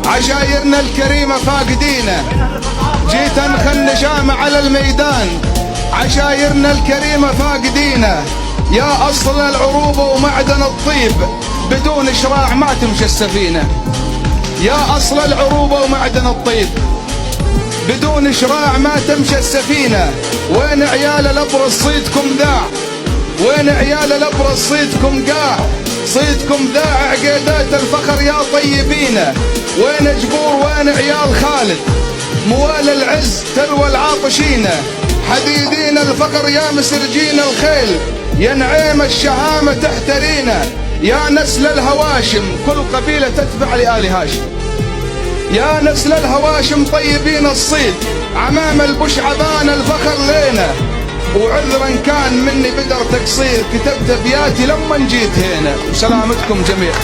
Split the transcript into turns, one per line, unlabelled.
عشايرنا الكريمة فاقدينه، جيت انخل نشامة على الميدان. عشايرنا الكريمة فاقدينه، يا أصل العروبة ومعدن الطيب، بدون إشراع ما تمشي السفينة. يا أصل العروبة ومعدن الطيب، بدون إشراع ما تمشي السفينة. وين عيال الأبرص صيدكم ذاع، وين عيال الأبرص صيدكم قاع، صيدكم ذاع عقيدات الفخر يا طيبين. وين جبور وين عيال خالد، موال العز تلوى العاطشين. حديدين الفقر يا مسرجين الخيل، يا نعيم الشهامة تحترينا. يا نسل الهواشم كل قبيلة تتبع لآل هاشم، يا نسل الهواشم طيبين الصيد، عمام البش عبان الفخر لينا. وعذرا كان مني بدر تقصير، كتبت ابياتي لما جيت هنا. وسلامتكم جميعا.